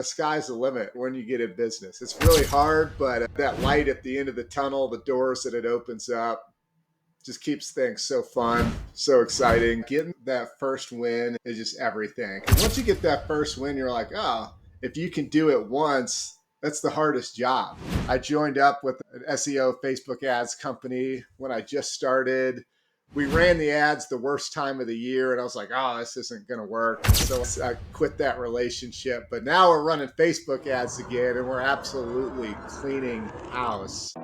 The sky's the limit when you get in business. It's really hard, but that light at the end of the tunnel, the doors that it opens up, just keeps things so fun, so exciting. Getting that first win is just everything. And once you get that first win, you're like, oh, if you can do it once, that's the hardest job. I joined up with an SEO Facebook ads company when I just started. We ran the ads the worst time of the year, and I was like, oh, this isn't going to work. So I quit that relationship. But now we're running Facebook ads again, and we're absolutely cleaning house.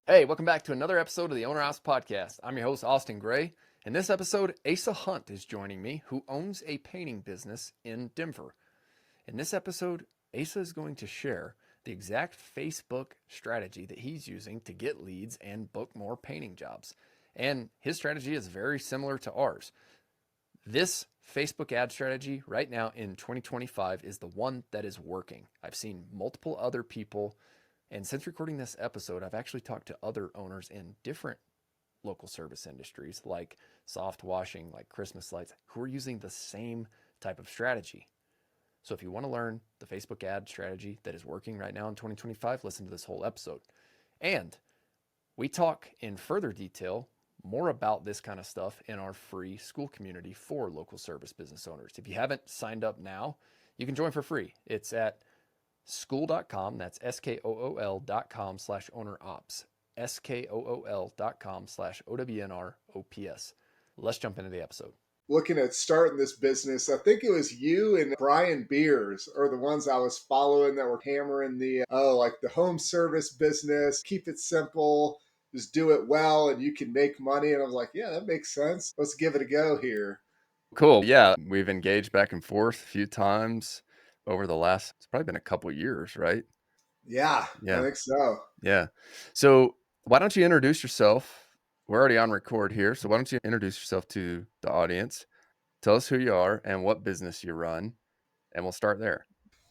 Hey, welcome back to another episode of the OWNR OPS Podcast. I'm your host, Austin Gray. In this episode, Asa Hunt is joining me, who owns a painting business in Denver. In this episode, Asa is going to share the exact Facebook strategy that he's using to get leads and book more painting jobs. And his strategy is very similar to ours. This Facebook ad strategy right now in 2025 is the one that is working. I've seen multiple other people, and since recording this episode, I've actually talked to other owners in different local service industries like soft washing, like Christmas lights, who are using the same type of strategy. So if you want to learn the Facebook ad strategy that is working right now in 2025, listen to this whole episode. And we talk in further detail more about this kind of stuff in our free school community for local service business owners. If you haven't signed up now, you can join for free. It's at school.com, that's SKOOL.com/ownerops, SKOOL.com/OWNR OPS. Let's jump into the episode. Looking at starting this business, I think it was you and Brian Beers are the ones I was following that were hammering the home service business, keep it simple, just do it well and you can make money. And I was like, yeah, that makes sense. Let's give it a go here. Cool. Yeah, we've engaged back and forth a few times over the last, it's probably been a couple years, right? Yeah, I think so. Yeah. So why don't you introduce yourself? We're already on record here. So why don't you introduce yourself to the audience? Tell us who you are and what business you run, and we'll start there.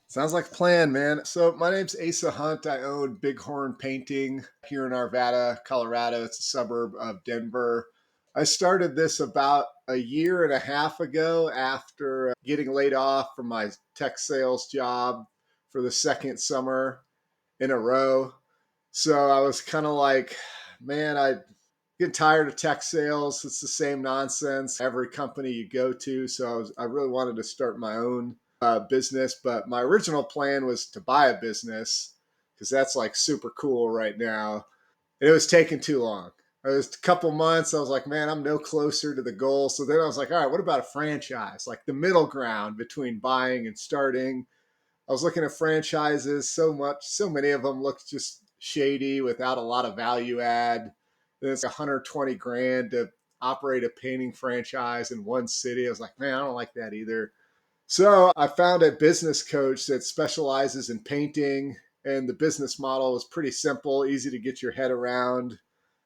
Sounds like a plan, man. So my name's Asa Hunt. I own Bighorn Painting here in Arvada, Colorado. It's a suburb of Denver. I started this about a year and a half ago after getting laid off from my tech sales job for the second summer in a row. So I was kind of like, man, I get tired of tech sales. It's the same nonsense every company you go to. So I really wanted to start my own business, but my original plan was to buy a business because that's like super cool right now. And it was taking too long. It was a couple months. I was like, man, I'm no closer to the goal. So then I was like, all right, what about a franchise? Like the middle ground between buying and starting. I was looking at franchises so many of them looked just shady without a lot of value add. Then it's 120 grand to operate a painting franchise in one city. I was like, man, I don't like that either. So I found a business coach that specializes in painting, and the business model was pretty simple, easy to get your head around,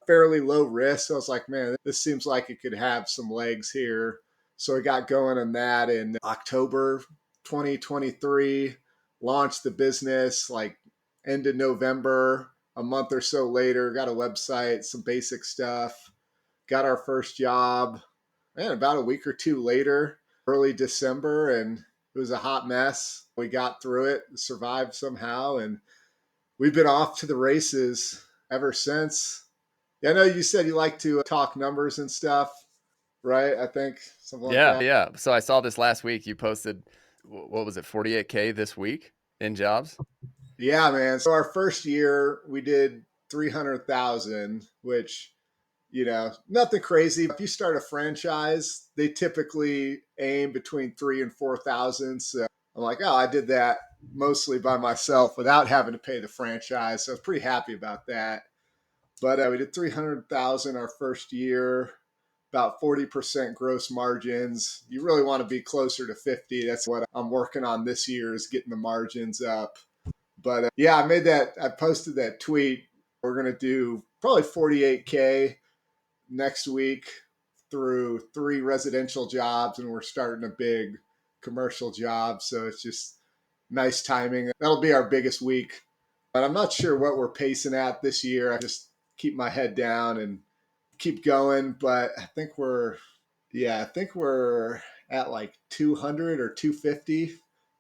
fairly low risk. So I was like, man, this seems like it could have some legs here. So I got going on that in October 2023, launched the business like end of November, a month or so later, got a website, some basic stuff, got our first job. And about a week or two later, early December, and it was a hot mess. We got through it, survived somehow, and we've been off to the races ever since. Yeah, I know you said you like to talk numbers and stuff, right? I think something like that. Yeah. So I saw this last week. You posted, what was it, 48K this week in jobs? Yeah, man. So our first year we did 300,000, which, nothing crazy. If you start a franchise, they typically aim between 3,000 and 4,000. So I'm like, oh, I did that mostly by myself without having to pay the franchise. So I was pretty happy about that. But we did 300,000 our first year, about 40% gross margins. You really want to be closer to 50. That's what I'm working on this year, is getting the margins up. But yeah, I posted that tweet. We're going to do probably 48K next week through 3 residential jobs, and we're starting a big commercial job. So it's just nice timing. That'll be our biggest week. But I'm not sure what we're pacing at this year. I just keep my head down and keep going. But I think we're Yeah, I think we're at like 200 or 250,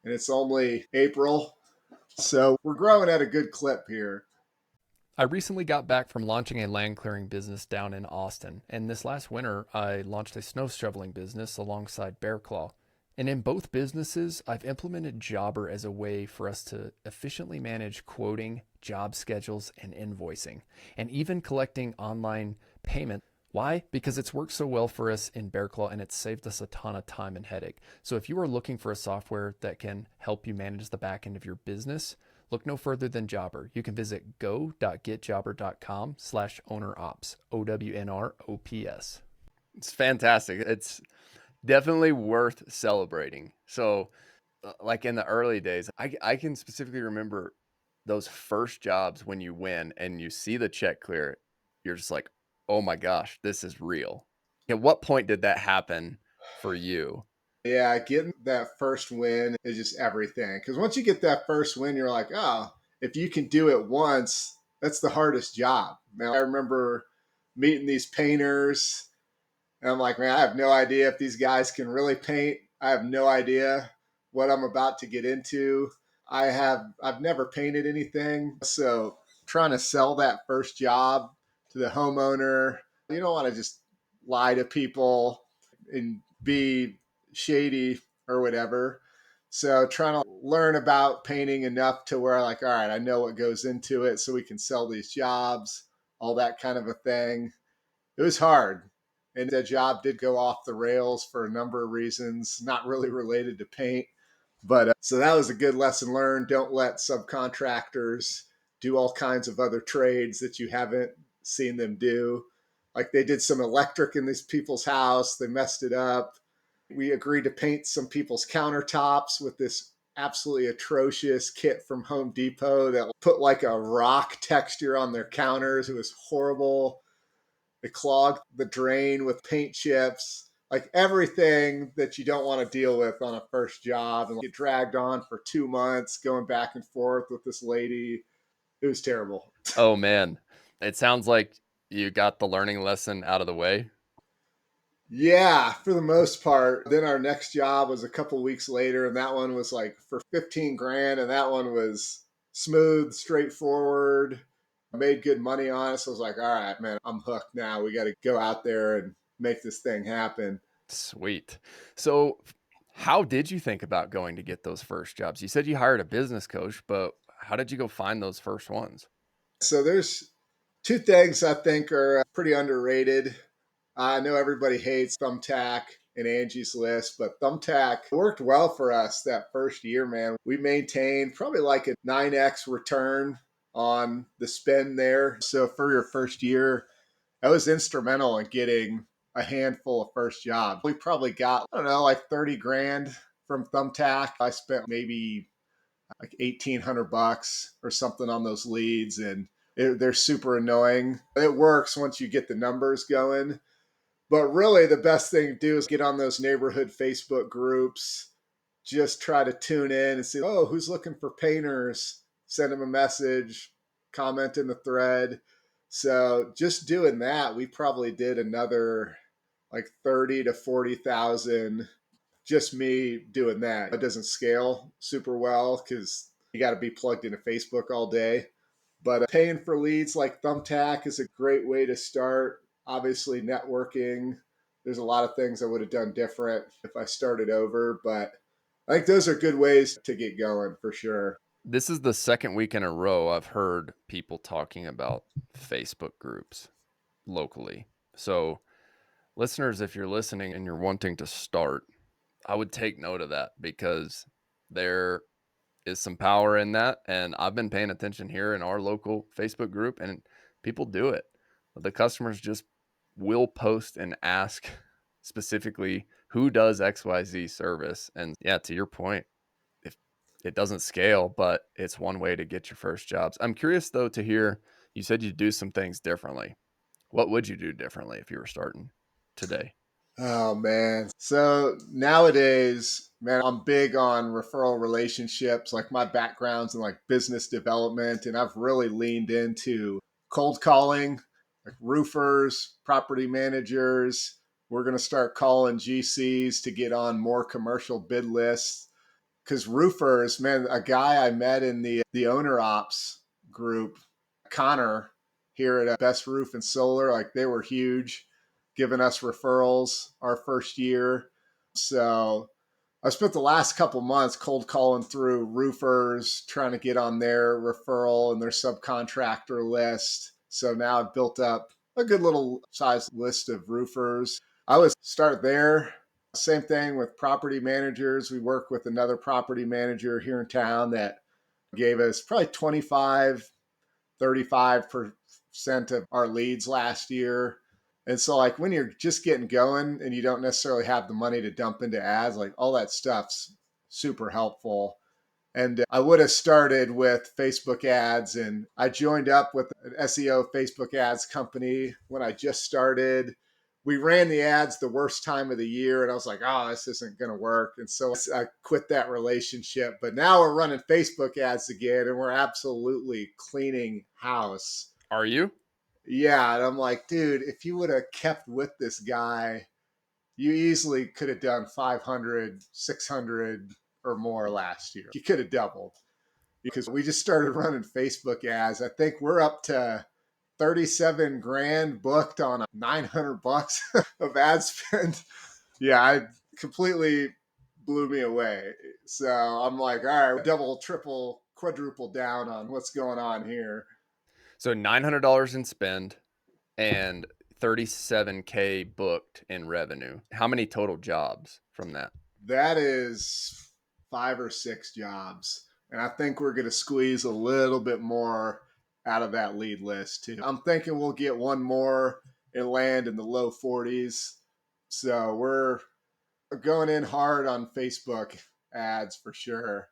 and it's only April. So we're growing at a good clip here. I recently got back from launching a land clearing business down in Austin, and this last winter I launched a snow shoveling business alongside Bear Claw. And in both businesses, I've implemented Jobber as a way for us to efficiently manage quoting, job schedules, and invoicing, and even collecting online payment. Why? Because it's worked so well for us in Bear Claw and it's saved us a ton of time and headache. So if you are looking for a software that can help you manage the back end of your business, look no further than Jobber. You can visit go.getjobber.com/ownerops, OWNR OPS. It's fantastic. It's definitely worth celebrating. So, like in the early days, I can specifically remember those first jobs when you win and you see the check clear. You're just like, oh my gosh, this is real. At what point did that happen for you? Yeah, getting that first win is just everything. Because once you get that first win, you're like, oh, if you can do it once, that's the hardest job. Man, I remember meeting these painters, and I'm like, man, I have no idea if these guys can really paint. I have no idea what I'm about to get into. I've never painted anything. So trying to sell that first job to the homeowner, you don't want to just lie to people and be shady or whatever. So trying to learn about painting enough to where like, all right, I know what goes into it so we can sell these jobs, all that kind of a thing. It was hard. And that job did go off the rails for a number of reasons, not really related to paint. But so that was a good lesson learned. Don't let subcontractors do all kinds of other trades that you haven't seen them do. Like they did some electric in these people's house, they messed it up. We agreed to paint some people's countertops with this absolutely atrocious kit from Home Depot that put like a rock texture on their counters. It was horrible. It clogged the drain with paint chips, like everything that you don't want to deal with on a first job, and get dragged on for 2 months going back and forth with this lady. It was terrible. Oh man, it sounds like you got the learning lesson out of the way. Yeah, for the most part. Then our next job was a couple weeks later, and that one was like for 15 grand, and that one was smooth, straightforward. I made good money on it. So I was like, all right, man, I'm hooked now. We got to go out there and make this thing happen. Sweet. So, how did you think about going to get those first jobs? You said you hired a business coach, but how did you go find those first ones? So there's two things I think are pretty underrated. I know everybody hates Thumbtack and Angie's List, but Thumbtack worked well for us that first year, man. We maintained probably like a 9x return on the spend there. So for your first year, that was instrumental in getting a handful of first jobs. We probably got, I don't know, like 30 grand from Thumbtack. I spent maybe like 1,800 bucks or something on those leads, and they're super annoying. It works once you get the numbers going, but really the best thing to do is get on those neighborhood Facebook groups. Just try to tune in and see, oh, who's looking for painters? Send them a message, comment in the thread. So just doing that, we probably did another like 30 to 40,000, just me doing that. It doesn't scale super well because you got to be plugged into Facebook all day. But paying for leads like Thumbtack is a great way to start. Obviously, networking. There's a lot of things I would have done different if I started over, but I think those are good ways to get going for sure. This is the second week in a row I've heard people talking about Facebook groups locally. So, listeners, if you're listening and you're wanting to start, I would take note of that because there is some power in that. And I've been paying attention here in our local Facebook group, and people do it. The customers just will post and ask specifically who does XYZ service. And yeah, to your point, if it doesn't scale, but it's one way to get your first jobs. I'm curious though to hear you said you do some things differently. What would you do differently if you were starting today? Oh man. So nowadays, man, I'm big on referral relationships. Like my background's in like business development, and I've really leaned into cold calling, like roofers, property managers, We're going to start calling GCs to get on more commercial bid lists. Because roofers, man, a guy I met in the owner ops group, Connor, here at Best Roof and Solar, like they were huge, giving us referrals our first year. So I spent the last couple months cold calling through roofers, trying to get on their referral and their subcontractor list. So now I've built up a good little size list of roofers. I would start there. Same thing with property managers. We work with another property manager here in town that gave us probably 35% of our leads last year. And so like when you're just getting going and you don't necessarily have the money to dump into ads, like all that stuff's super helpful. And I would have started with Facebook ads, and I joined up with an SEO Facebook ads company when I just started. We ran the ads the worst time of the year, and I was like, oh, this isn't going to work. And so I quit that relationship. But now we're running Facebook ads again, and we're absolutely cleaning house. Are you? Yeah. And I'm like, dude, if you would have kept with this guy, you easily could have done 500, 600 or more last year. You could have doubled because we just started running Facebook ads. I think we're up to 37 grand booked on $900 of ad spend. Yeah, I completely blew me away. So I'm like, all right, double, triple, quadruple down on what's going on here. So $900 in spend and 37K booked in revenue. How many total jobs from that? That is 5 or 6 jobs. And I think we're going to squeeze a little bit more out of that lead list too. I'm thinking we'll get one more and land in the low 40s. So we're going in hard on Facebook ads for sure.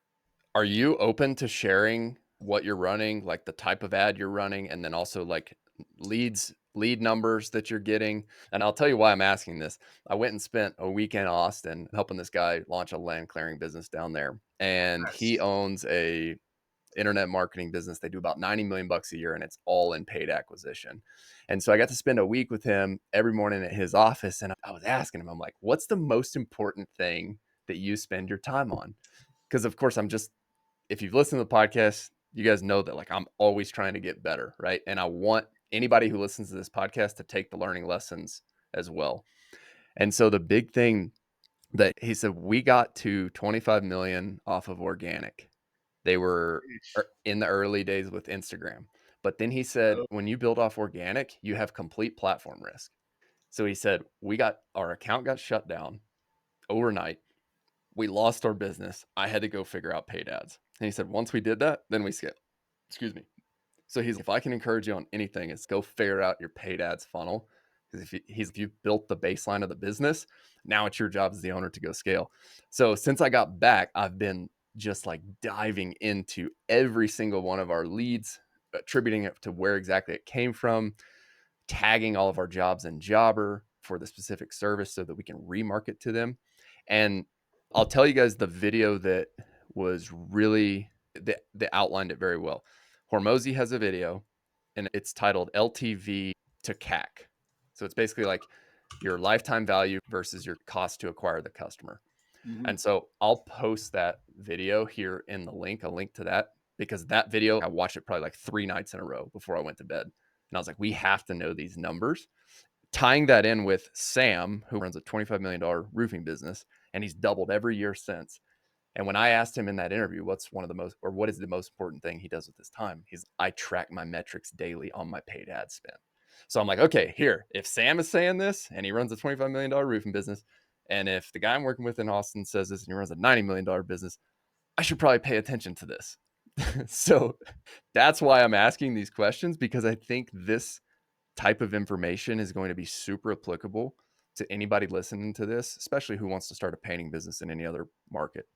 Are you open to sharing what you're running, like the type of ad you're running, and then also like lead numbers that you're getting? And I'll tell you why I'm asking this. I went and spent a week in Austin helping this guy launch a land clearing business down there. And he Nice. owns a internet marketing business. They do about 90 million bucks a year, and it's all in paid acquisition. And so I got to spend a week with him every morning at his office. And I was asking him, I'm like, what's the most important thing that you spend your time on? Because of course if you've listened to the podcast, you guys know that like I'm always trying to get better, right? And I want anybody who listens to this podcast to take the learning lessons as well. And so the big thing that he said, we got to 25 million off of organic. They were in the early days with Instagram. But then he said, when you build off organic, you have complete platform risk. So he said, our account got shut down overnight. We lost our business. I had to go figure out paid ads. And he said, once we did that, then we scaled. Excuse me. So if I can encourage you on anything, it's go figure out your paid ads funnel. Because if you've built the baseline of the business, now it's your job as the owner to go scale. So since I got back, I've been just like diving into every single one of our leads, attributing it to where exactly it came from, tagging all of our jobs in Jobber for the specific service so that we can remarket to them. And I'll tell you guys the video that was really that outlined it very well. Hormozy has a video and it's titled LTV to CAC. So it's basically like your lifetime value versus your cost to acquire the customer. Mm-hmm. And so I'll post that video here in the link, a link to that, because that video, I watched it probably like 3 nights in a row before I went to bed. And I was like, we have to know these numbers. Tying that in with Sam, who runs a $25 million roofing business, and he's doubled every year since. And when I asked him in that interview, what is the most important thing he does with his time? I track my metrics daily on my paid ad spend. So I'm like, okay, here, if Sam is saying this and he runs a $25 million roofing business, and if the guy I'm working with in Austin says this and he runs a $90 million business, I should probably pay attention to this. So that's why I'm asking these questions, because I think this type of information is going to be super applicable to anybody listening to this, especially who wants to start a painting business in any other market.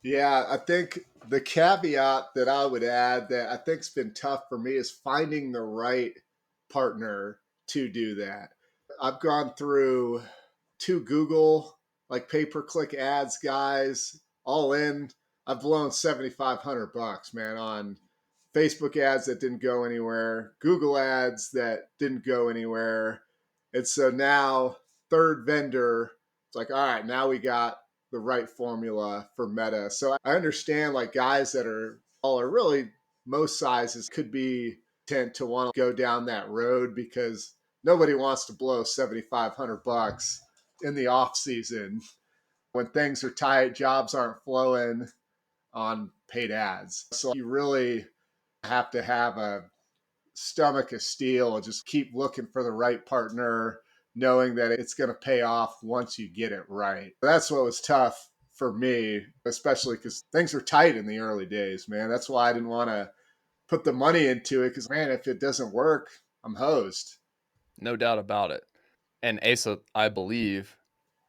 Yeah, I think the caveat that I would add that I think's been tough for me is finding the right partner to do that. I've gone through 2 Google like pay-per-click ads guys, all in. I've blown $7,500, man, on Facebook ads that didn't go anywhere, Google ads that didn't go anywhere. And so now third vendor, it's like, all right, now we got the right formula for meta. So I understand like guys that are all are really most sizes could be tend to want to go down that road because nobody wants to blow $7,500 in the off season when things are tight, jobs aren't flowing on paid ads. So you really have to have a stomach of steel and just keep looking for the right partner, knowing that it's going to pay off once you get it right. That's what was tough for me, especially because things were tight in the early days, man. That's why I didn't want to put the money into it because, man, if it doesn't work, I'm hosed. No doubt about it. And Asa, I believe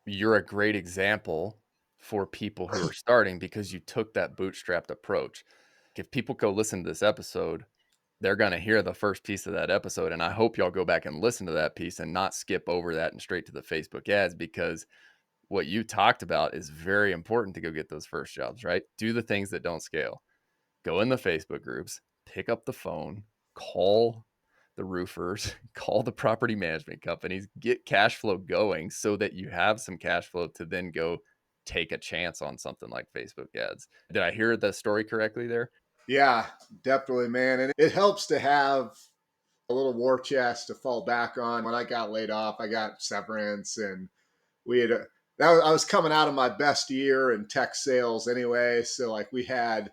you're a great example for people who are starting because you took that bootstrapped approach. If people go listen to this episode, they're going to hear the first piece of that episode. And I hope y'all go back and listen to that piece and not skip over that and straight to the Facebook ads, because what you talked about is very important to go get those first jobs, right? Do the things that don't scale. Go in the Facebook groups, pick up the phone, call the roofers, call the property management companies, get cash flow going so that you have some cash flow to then go take a chance on something like Facebook ads. Did I hear the story correctly there? Yeah, definitely, man. And it helps to have a little war chest to fall back on. When I got laid off, I got severance, and we had I was coming out of my best year in tech sales anyway, so like we had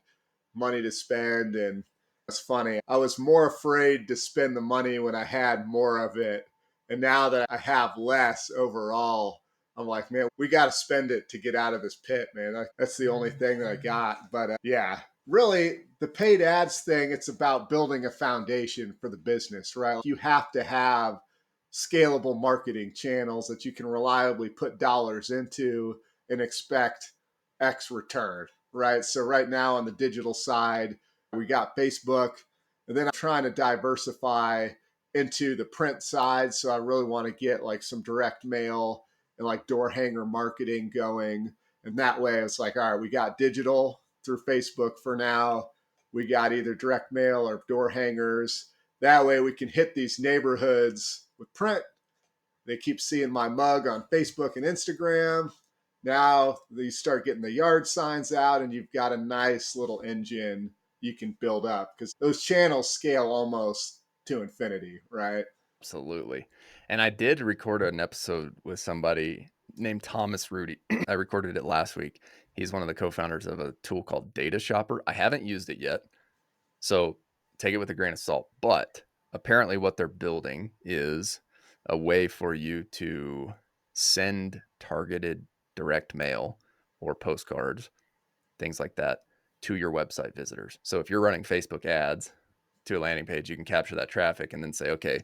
money to spend. And it's funny, I was more afraid to spend the money when I had more of it, and now that I have less overall, I'm like, man, we got to spend it to get out of this pit, man. That's the only thing that I got. But yeah, really, the paid ads thing, it's about building a foundation for the business, right? You have to have scalable marketing channels that you can reliably put dollars into and expect X return, right? So right now on the digital side, we got Facebook, and then I'm trying to diversify into the print side. So I really want to get like some direct mail and like door hanger marketing going. And that way it's like, all right, we got digital through Facebook for now. We got either direct mail or door hangers. That way we can hit these neighborhoods with print. They keep seeing my mug on Facebook and Instagram. Now you start getting the yard signs out, and you've got a nice little engine you can build up because those channels scale almost to infinity, right? Absolutely. And I did record an episode with somebody named Thomas Rudy. I recorded it last week. He's one of the co-founders of a tool called Data Shopper. I haven't used it yet, so take it with a grain of salt. But apparently what they're building is a way for you to send targeted direct mail or postcards, things like that, to your website visitors. So if you're running Facebook ads to a landing page, you can capture that traffic and then say, okay,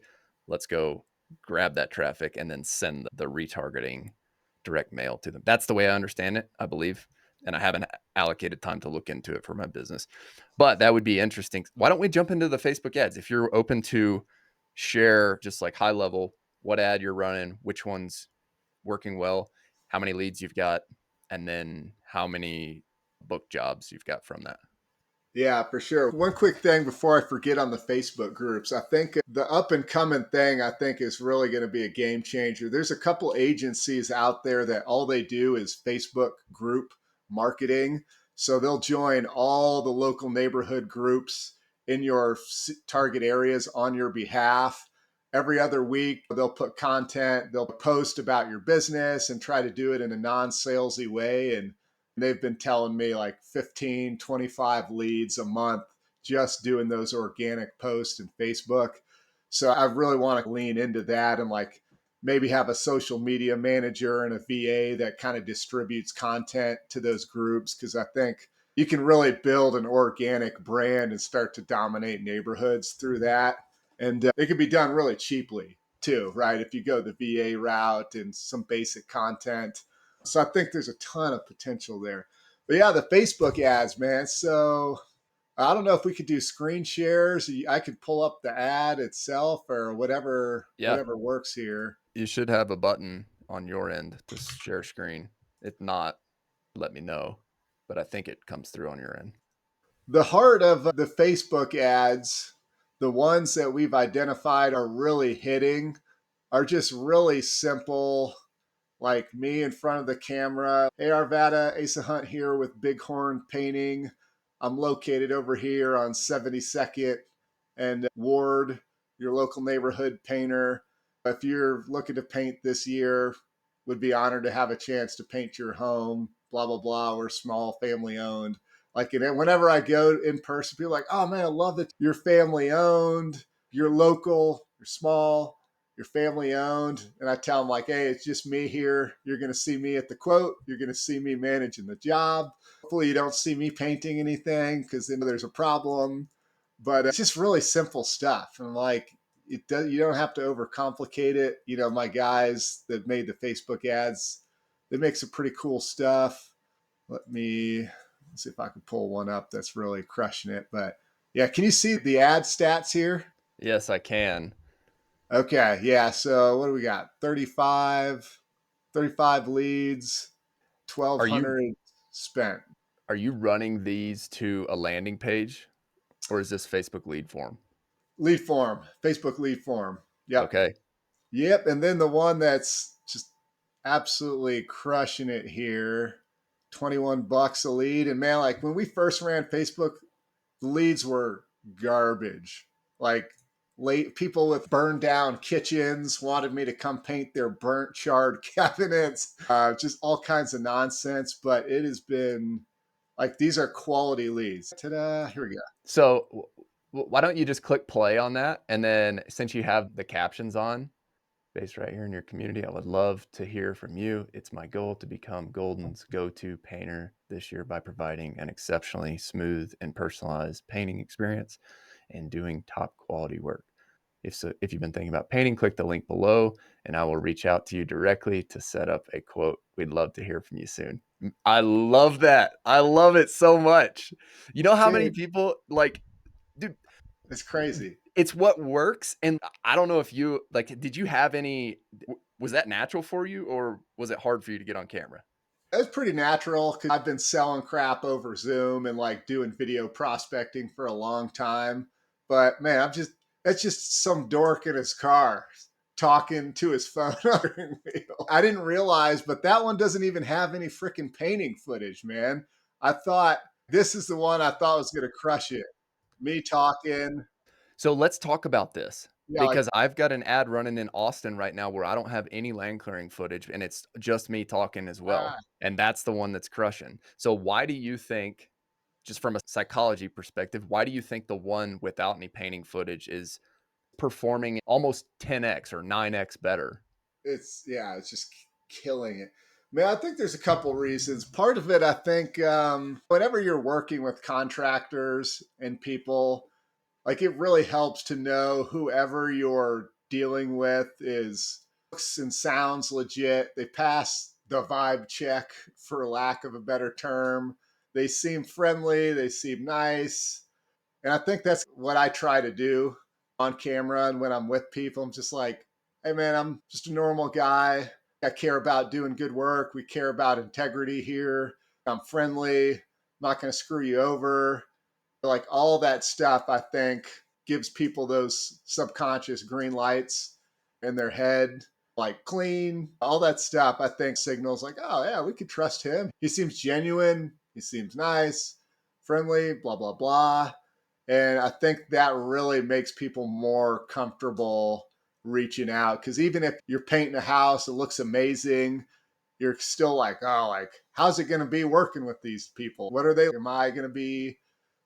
let's go grab that traffic and then send the retargeting direct mail to them. That's the way I understand it, I believe. And I haven't allocated time to look into it for my business, but that would be interesting. Why don't we jump into the Facebook ads? If you're open to share just like high level, what ad you're running, which one's working well, how many leads you've got, and then how many book jobs you've got from that. Yeah, for sure. One quick thing before I forget on the Facebook groups. I think the up and coming thing, I think, is really going to be a game changer. There's a couple agencies out there that all they do is Facebook group marketing. So they'll join all the local neighborhood groups in your target areas on your behalf. Every other week, they'll put content, they'll post about your business and try to do it in a non-salesy way. And they've been telling me like 15, 25 leads a month just doing those organic posts in Facebook. So I really want to lean into that and like maybe have a social media manager and a VA that kind of distributes content to those groups, because I think you can really build an organic brand and start to dominate neighborhoods through that. And it can be done really cheaply too, right? If you go the VA route and some basic content. So I think there's a ton of potential there. But yeah, the Facebook ads, man. So I don't know if we could do screen shares. I could pull up the ad itself or Yeah, whatever works here. you should have a button on your end to share screen. If not, let me know. But I think it comes through on your end. The heart of the Facebook ads, the ones that we've identified are really hitting, are just really simple. like me in front of the camera. Hey, Arvada, Asa Hunt here with Bighorn Painting. I'm located over here on 72nd and Ward, your local neighborhood painter. If you're looking to paint this year, would be honored to have a chance to paint your home, blah, blah, blah. We're small, family owned. Like, whenever I go in person, people are like, oh man, I love that you're family owned, you're local, you're small, you're family owned. And I tell them, like, hey, it's just me here. You're going to see me at the quote. You're going to see me managing the job. Hopefully, you don't see me painting anything because then there's a problem. But it's just really simple stuff. And like, you don't have to overcomplicate it. My guys that made the Facebook ads, they make some pretty cool stuff. Let me see if I can pull one up that's really crushing it. But yeah, can you see the ad stats here? Yes, I can. Okay, yeah. So what do we got? 35 leads, Are you 1,200 spent. are you running these to a landing page, or is this Facebook lead form? Lead form, Facebook lead form. Yep. Okay. Yep. And then the one that's just absolutely crushing it here, $21 a lead. And man, like when we first ran Facebook, the leads were garbage. Like late people with burned down kitchens wanted me to come paint their burnt charred cabinets, just all kinds of nonsense. But it has been like these are quality leads. Ta-da! Here we go. So why don't you just click play on that? And then since you have the captions on, based right here in your community, I would love to hear from you. It's my goal to become Golden's go-to painter this year by providing an exceptionally smooth and personalized painting experience and doing top quality work. If you've been thinking about painting, click the link below and I will reach out to you directly to set up a quote. We'd love to hear from you soon. I love that. I love it so much. You know how many Dude, people like, dude, it's crazy. it's what works. And I don't know if you like, did you have any, was that natural for you or was it hard for you to get on camera? It's pretty natural because I've been selling crap over Zoom and like doing video prospecting for a long time. But man, that's just some dork in his car talking to his phone. I didn't realize, but that one doesn't even have any freaking painting footage, man. I thought this is the one I thought was going to crush it. Me talking. So let's talk about this Yeah, like, because I've got an ad running in Austin right now where I don't have any land clearing footage and it's just me talking as well. And that's the one that's crushing. So why do you think, just from a psychology perspective, why do you think the one without any painting footage is performing almost 10x or 9x better? it's just killing it. Man, I think there's a couple reasons. Part of it, I think, whenever you're working with contractors and people, like it really helps to know whoever you're dealing with is looks and sounds legit. They pass the vibe check, for lack of a better term. They seem friendly. They seem nice. And I think that's what I try to do on camera. And when I'm with people, I'm just like, hey, man, I'm just a normal guy. I care about doing good work. We care about integrity here. I'm friendly. I'm not going to screw you over. Like all that stuff, I think gives people those subconscious green lights in their head, like clean, all that stuff. I think signals like, oh, yeah, we could trust him. He seems genuine. He seems nice, friendly, blah, blah, blah. And I think that really makes people more comfortable reaching out. Because even if you're painting a house, it looks amazing, you're still like, oh, like, how's it going to be working with these people? What are they? Am I going to be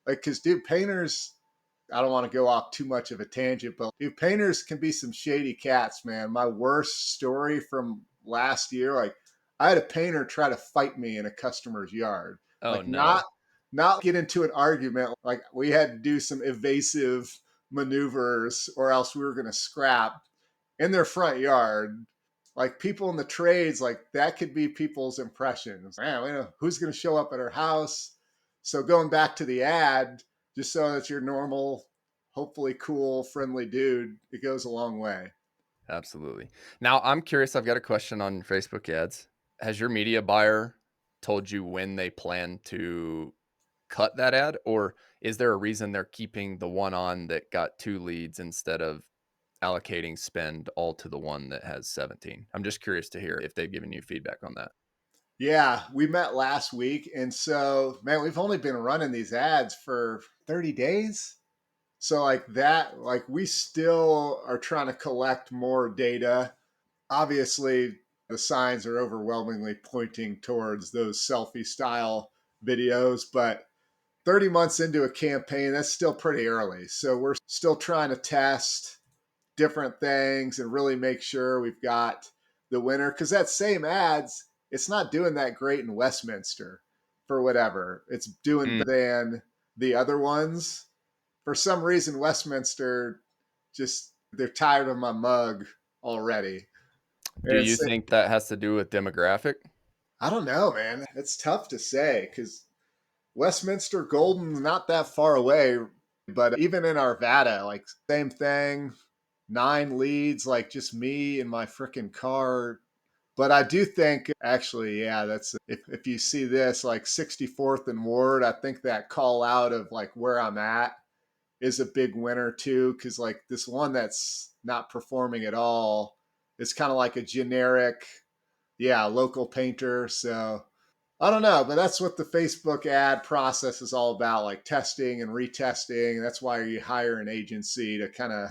like, because dude, painters, I don't want to go off too much of a tangent, but dude, painters can be some shady cats, man. My worst story from last year, like, I had a painter try to fight me in a customer's yard. Oh Like, no. not get into an argument. Like, we had to do some evasive maneuvers or else we were going to scrap in their front yard. Like people in the trades, like that could be people's impressions. Man, we know who's going to show up at our house. So going back to the ad, just so that you're normal, hopefully cool, friendly dude, it goes a long way. Absolutely. Now, I'm curious. I've got a question on Facebook ads. Has your media buyer told you when they plan to cut that ad, or is there a reason they're keeping the one on that got 2 leads instead of allocating spend all to the one that has 17? I'm just curious to hear if they've given you feedback on that. Yeah, we met last week. And so, man, we've only been running these ads for 30 days. So, like that, like we still are trying to collect more data. Obviously, the signs are overwhelmingly pointing towards those selfie style videos, but 30 months into a campaign, that's still pretty early. So, we're still trying to test different things and really make sure we've got the winner. Because that same ads, it's not doing that great in Westminster for whatever. It's doing than the other ones. For some reason, Westminster just they're tired of my mug already. Do And you it's, think that has to do with demographic? I don't know, man. It's tough to say because Westminster Golden's not that far away, but even in Arvada, like same thing, 9 leads, like just me in my freaking car. But I do think actually, yeah, that's if you see this like 64th and Ward, I think that call out of like where I'm at is a big winner too. Cause like this one that's not performing at all is kind of like a generic, yeah, local painter. So I don't know, but that's what the Facebook ad process is all about, like testing and retesting. That's why you hire an agency to kind of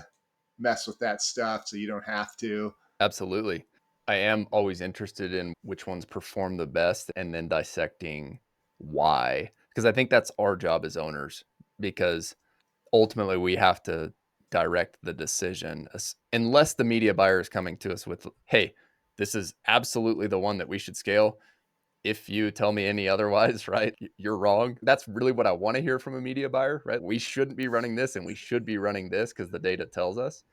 mess with that stuff so you don't have to. Absolutely. I am always interested in which ones perform the best and then dissecting why. Because I think that's our job as owners, because ultimately we have to direct the decision unless the media buyer is coming to us with, hey, this is absolutely the one that we should scale. If you tell me any otherwise, right, you're wrong. That's really what I want to hear from a media buyer, right? We shouldn't be running this and we should be running this because the data tells us.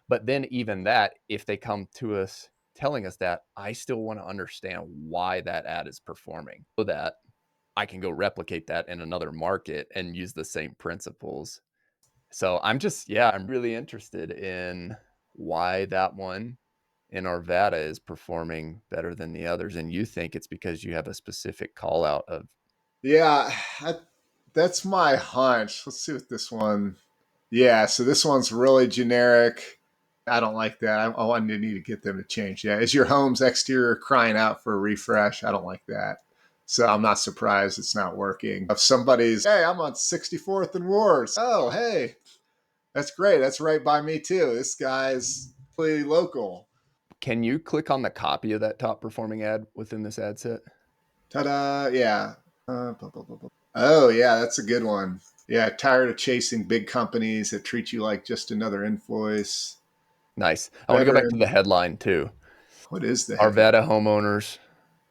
But then even that, if they come to us telling us that, I still want to understand why that ad is performing so that I can go replicate that in another market and use the same principles. So I'm really interested in why that one in Arvada is performing better than the others. And you think it's because you have a specific call out of, Yeah, that's my hunch. Let's see what this one. Yeah, so this one's really generic. I don't like that. I need to get them to change. Yeah, is your home's exterior crying out for a refresh? I don't like that. So I'm not surprised it's not working. If somebody's, hey, I'm on 64th and Wards. Oh, hey, that's great. That's right by me too. This guy's really local. can you click on the copy of that top performing ad within this ad set? Ta-da! Yeah. Blah, blah, blah, blah. Oh, yeah, that's a good one. Yeah, tired of chasing big companies that treat you like just another invoice. Nice. I want to go back to the Veteran. headline too. What is the headline? Arvada homeowners.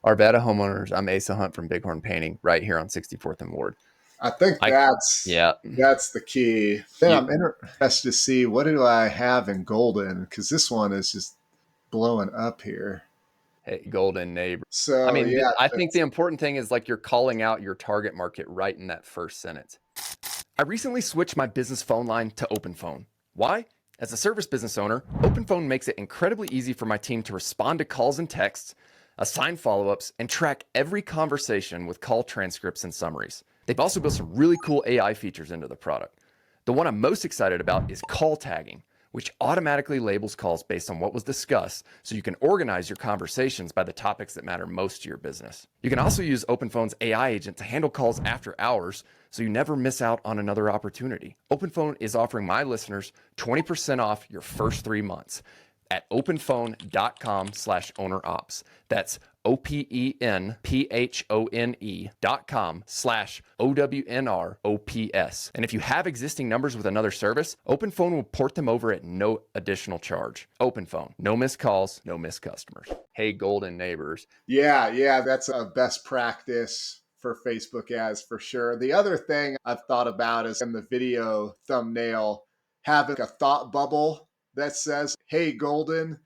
Arvada homeowners. I'm Asa Hunt from Bighorn Painting right here on 64th and Ward. I think I that's Yeah. that's the key. Then You I'm interested to see what do I have in golden because this one is just blowing up here. Hey, golden neighbor. I So mean, yeah, I think the important thing is like you're calling out your target market right in that first sentence. I recently switched my business phone line to OpenPhone. Why? As a service business owner, OpenPhone makes it incredibly easy for my team to respond to calls and texts, assign follow ups, and track every conversation with call transcripts and summaries. They've also built some really cool AI features into the product. The one I'm most excited about is call tagging, which automatically labels calls based on what was discussed so you can organize your conversations by the topics that matter most to your business. You can also use OpenPhone's AI agent to handle calls after hours so you never miss out on another opportunity. OpenPhone is offering my listeners 20% off your first 3 months at openphone.com/ownerops. That's openphone.com/OWNROPS. And if you have existing numbers with another service, OpenPhone will port them over at no additional charge. OpenPhone, no missed calls, no missed customers. Hey, golden neighbors. yeah, that's a best practice for Facebook ads for sure. The other thing I've thought about is in the video thumbnail, having a thought bubble that says, hey, golden,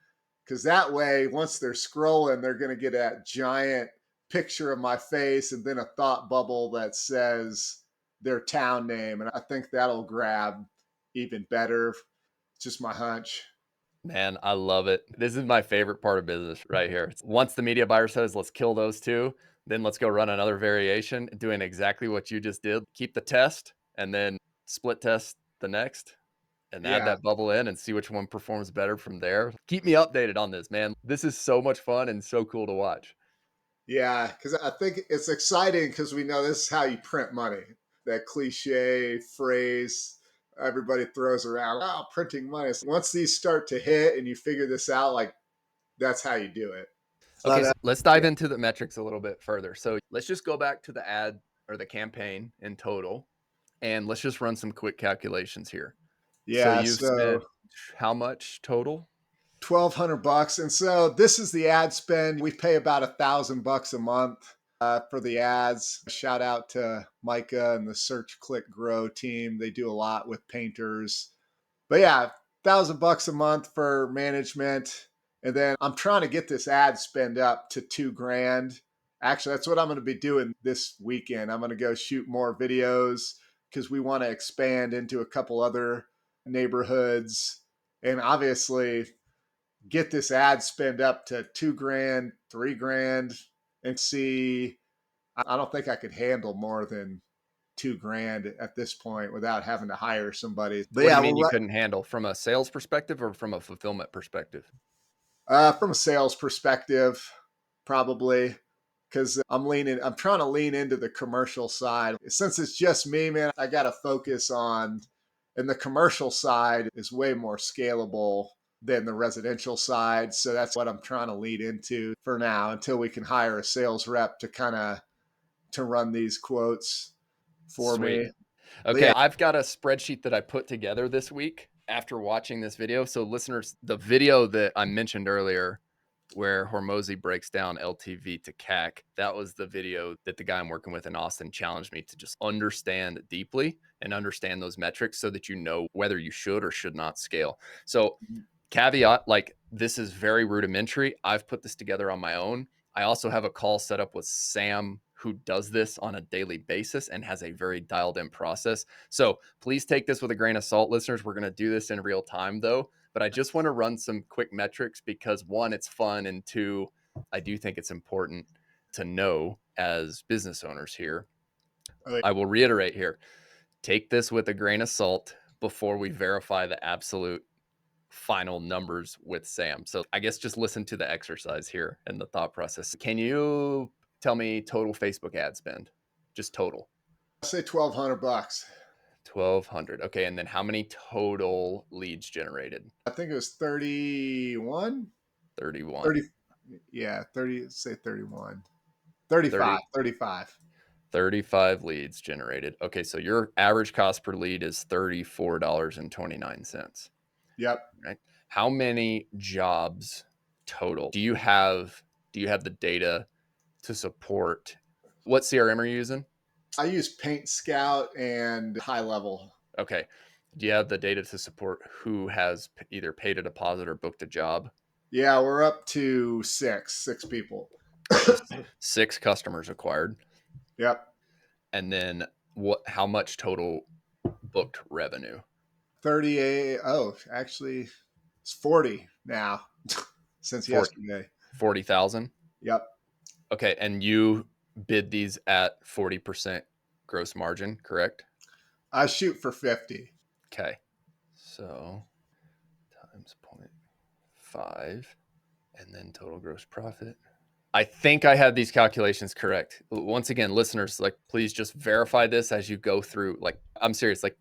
because that way, once they're scrolling, they're going to get that giant picture of my face and then a thought bubble that says their town name. And I think that'll grab even better. It's just my hunch. Man, I love it. This is my favorite part of business right here. Once the media buyer says, let's kill those two, then let's go run another variation, doing exactly what you just did. Keep the test and then split test the next. and add Yeah. that bubble in and see which one performs better from there. Keep me updated on this, man. This is so much fun and so cool to watch. Yeah, because I think it's exciting because we know this is how you print money. That cliche phrase everybody throws around, oh, printing money. So once these start to hit and you figure this out, like that's how you do it. Okay, But so let's dive into the metrics a little bit further. So let's just go back to the ad or the campaign in total, and let's just run some quick calculations here. So yeah, you've so spent how much total? $1,200, and so this is the ad spend. We pay about $1,000 a month for the ads. Shout out to Micah and the Search Click Grow team. They do a lot with painters. But yeah, $1,000 a month for management. And then I'm trying to get this ad spend up to 2 grand. Actually, that's what I'm going to be doing this weekend. I'm going to go shoot more videos because we want to expand into a couple other neighborhoods and obviously get this ad spend up to 2 grand, 3 grand, and see. I don't think I could handle more than 2 grand at this point without having to hire somebody. But What do yeah, you mean you couldn't handle from a sales perspective or from a fulfillment perspective? from a sales perspective, probably because I'm trying to lean into the commercial side. Since it's just me, man, I got to focus on, and the commercial side is way more scalable than the residential side. So that's what I'm trying to lead into for now until we can hire a sales rep to kind of to run these quotes for Sweet. me. But Okay, yeah, I've got a spreadsheet that I put together this week after watching this video. So, listeners, the video that I mentioned earlier, where Hormozy breaks down LTV to CAC, that was the video that the guy I'm working with in Austin challenged me to just understand deeply and understand those metrics so that you know whether you should or should not scale. So, caveat, like, this is very rudimentary. I've put this together on my own. I also have a call set up with Sam, who does this on a daily basis and has a very dialed in process. So please take this with a grain of salt, listeners. We're going to do this in real time, though. But I just want to run some quick metrics because, one, it's fun. And two, I do think it's important to know as business owners here. oh, I will reiterate here, take this with a grain of salt before we verify the absolute final numbers with Sam. So I guess just listen to the exercise here and the thought process. Can you tell me total Facebook ad spend? Just total. I say $1,200. 1200. Okay. And then how many total leads generated? I think it was 31, 31. 30. Yeah, 30, say 31, 35, 30, 35. 35 leads generated. Okay. So your average cost per lead is $34.29. Yep. Right. How many jobs total do you have the data to support? What CRM are you using? I use Paint Scout and High Level. Okay. Do you have the data to support who has either paid a deposit or booked a job? Yeah, we're up to six people. So 6 customers acquired. Yep. And then how much total booked revenue? 38. Oh, actually, it's 40 now since For yesterday. 40,000. Yep. Okay. And you bid these at 40% gross margin, correct? I shoot for 50. Okay. So times 0.5 and then total gross profit. I think I had these calculations correct. Once again, listeners, like, please just verify this as you go through. Like, I'm serious. Like,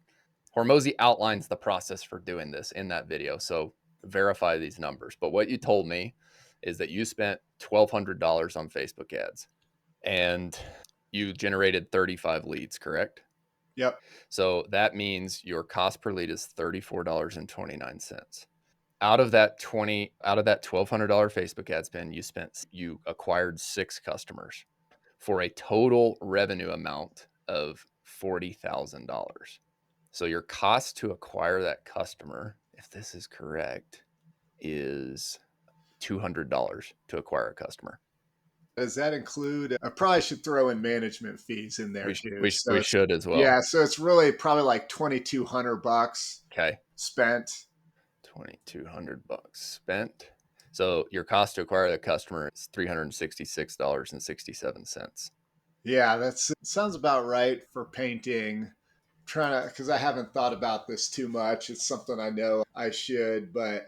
Hormozy outlines the process for doing this in that video. So verify these numbers. But what you told me is that you spent $1,200 on Facebook ads and you generated 35 leads, correct? Yep. So that means your cost per lead is $34.29. Out of that $1,200 Facebook ad spend, you acquired 6 customers for a total revenue amount of $40,000. So your cost to acquire that customer, if this is correct, is $200 to acquire a customer. Does that include? I probably should throw in management fees in there We, sh- too. we, sh- So we it's, should as well. yeah, so it's really probably like $2,200 Okay. spent. $2,200 spent. So your cost to acquire the customer is $366.67. Yeah, that sounds about right for painting. trying to, because I haven't thought about this too much. It's something I know I should, but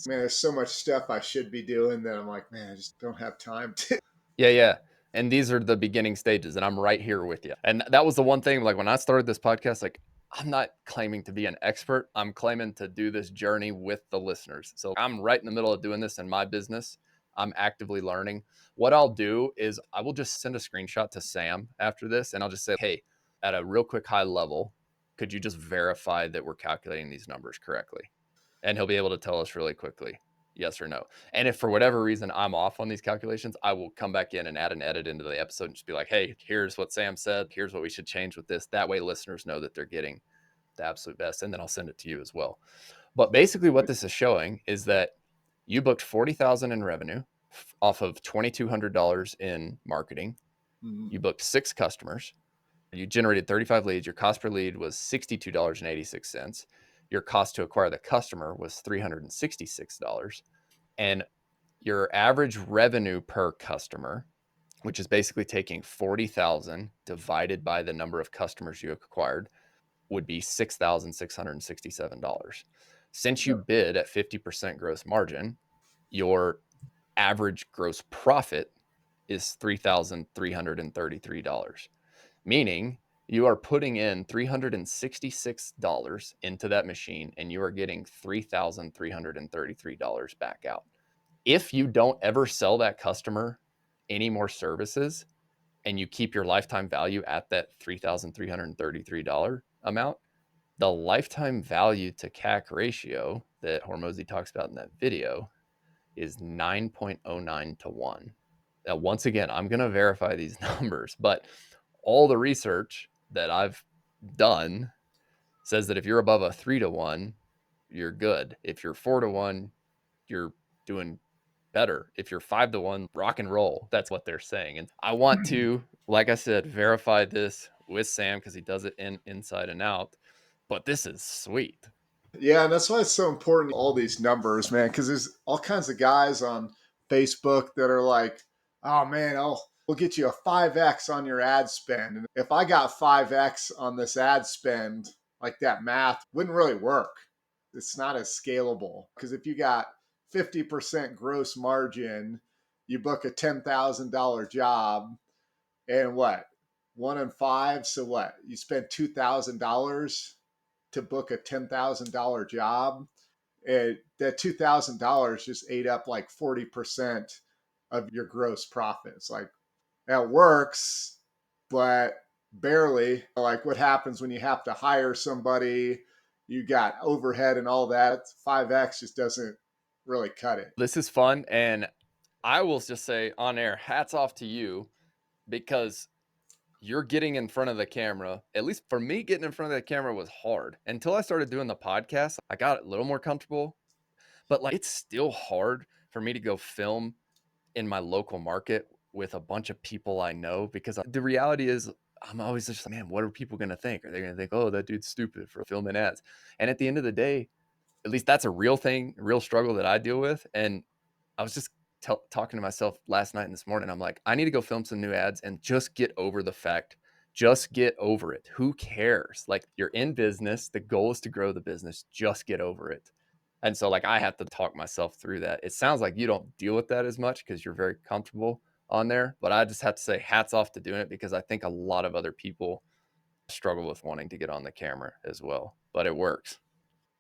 man, there's so much stuff I should be doing that I'm like, man, I just don't have time to. Yeah. And these are the beginning stages, and I'm right here with you. And that was the one thing, like when I started this podcast, like I'm not claiming to be an expert. I'm claiming to do this journey with the listeners. So I'm right in the middle of doing this in my business. I'm actively learning. What I'll do is I will just send a screenshot to Sam after this, and I'll just say, hey, at a real quick high level, could you just verify that we're calculating these numbers correctly? And he'll be able to tell us really quickly, yes or no. And if for whatever reason I'm off on these calculations, I will come back in and add an edit into the episode and just be like, hey, here's what Sam said. Here's what we should change with this. That way listeners know that they're getting the absolute best. And then I'll send it to you as well. But basically what this is showing is that you booked $40,000 in revenue off of $2,200 in marketing. You booked 6 customers. You generated 35 leads. Your cost per lead was $62.86. Your cost to acquire the customer was $366. And your average revenue per customer, which is basically taking 40,000 divided by the number of customers you acquired, would be $6,667. Since you bid at 50% gross margin, your average gross profit is $3,333, meaning you are putting in $366 into that machine and you are getting $3,333 back out. If you don't ever sell that customer any more services and you keep your lifetime value at that $3,333 amount, the lifetime value to CAC ratio that Hormozy talks about in that video is 9.09 to 1. Now, once again, I'm going to verify these numbers, but all the research that I've done says that if you're above a 3 to 1, you're good. If you're 4 to 1, you're doing better. If you're 5 to 1, rock and roll. That's what they're saying. And I want to, like I said, verify this with Sam because he does it inside and out. But this is sweet. Yeah, and that's why it's so important, all these numbers, man, because there's all kinds of guys on Facebook that are like, oh man, we'll get you a 5X on your ad spend. And if I got 5X on this ad spend, like that math wouldn't really work. It's not as scalable because if you got 50% gross margin, you book a $10,000 job and what? 1 in 5. So what? You spend $2,000 to book a $10,000 job. And that $2,000 just ate up like 40% of your gross profits. Like that works, but barely. Like what happens when you have to hire somebody, you got overhead and all that. 5X just doesn't really cut it. This is fun. And I will just say on air, hats off to you because you're getting in front of the camera. At least for me, getting in front of the camera was hard. Until I started doing the podcast, I got a little more comfortable. But like it's still hard for me to go film in my local market with a bunch of people I know because the reality is I'm always just like, man, what are people going to think? Are they going to think, oh, that dude's stupid for filming ads? And at the end of the day, at least that's a real thing, a real struggle that I deal with. And I was just talking to myself last night and this morning. I'm like, I need to go film some new ads and just get over the fact, just get over it. Who cares? Like you're in business. The goal is to grow the business. Just get over it. And so like I have to talk myself through that. It sounds like you don't deal with that as much because you're very comfortable on there. But I just have to say hats off to doing it because I think a lot of other people struggle with wanting to get on the camera as well. But it works.